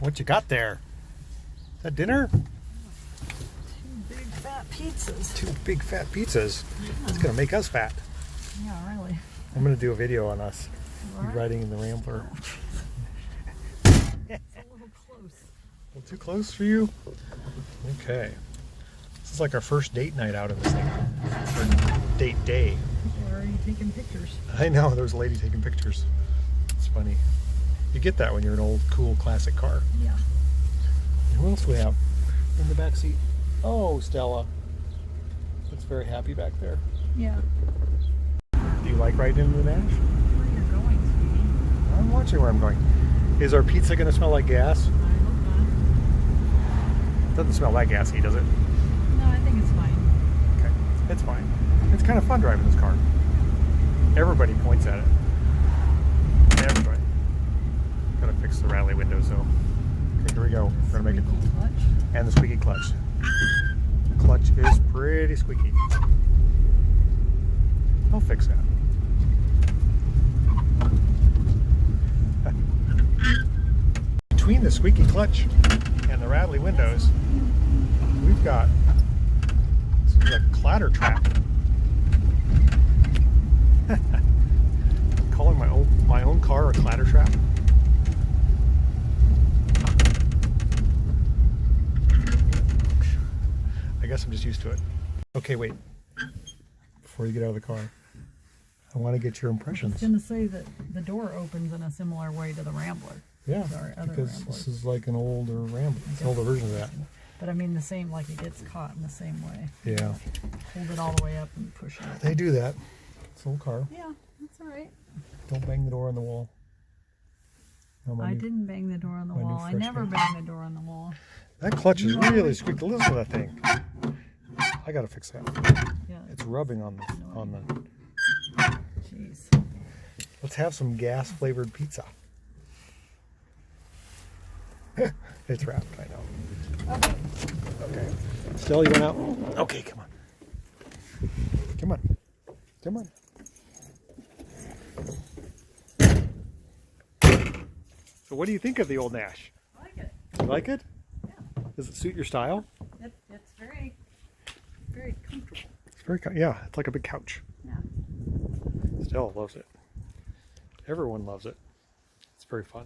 What you got there? Is that dinner? 2 big fat pizzas. 2 big fat pizzas. It's gonna make us fat. Yeah, really. I'm gonna do a video on us Right. riding in the Rambler. It's a little close. A little too close for you? Okay. This is like our first date night out in this thing. Or date day. People are already taking pictures. I know, there's a lady taking pictures. It's funny. You get that when you're an old, cool, classic car. Yeah. And who else do we have in the back seat? Oh, Stella. Looks very happy back there. Yeah. Do you like riding in the Nash? Where you're going, sweetie? I'm watching where I'm going. Is our pizza going to smell like gas? I hope not. Doesn't smell that gassy, does it? No, I think it's fine. Okay, it's fine. It's kind of fun driving this car. Everybody points at it. Everybody. Gotta fix the rattly windows though. Okay, here we go. We're gonna make it. Squeaky clutch. And the squeaky clutch. The clutch is pretty squeaky. I'll fix that. Between the squeaky clutch and the rattly windows, we've got a clatter trap. I'm calling my own car a clatter trap. I guess I'm just used to it. Okay, wait. Before you get out of the car, I want to get your I impressions. was going to say that the door opens in a similar way to the Rambler. Yeah, Our other because Ramblers. this is like an older Rambler. It's an older version of that. But I mean the same, like it gets caught in the same way. Yeah. Hold it all the way up and push it. They do that. It's an old car. Yeah, that's all right. Don't bang the door on the wall. No, I didn't bang the door on the my new wall. I fresh never paint. bang the door on the wall. That clutch is really squeaky. Listen to that thing. I gotta fix that. Yeah. It's rubbing on the. Jeez. Let's have some gas flavored pizza. It's wrapped, I know. Okay. Okay. Still, you went out? Okay, come on. Come on. Come on. So what do you think of the old Nash? I like it. You like it? Yeah. Does it suit your style? It's very, very comfortable. It's very, yeah, it's like a big couch. Yeah. Stella loves it. Everyone loves it. It's very fun.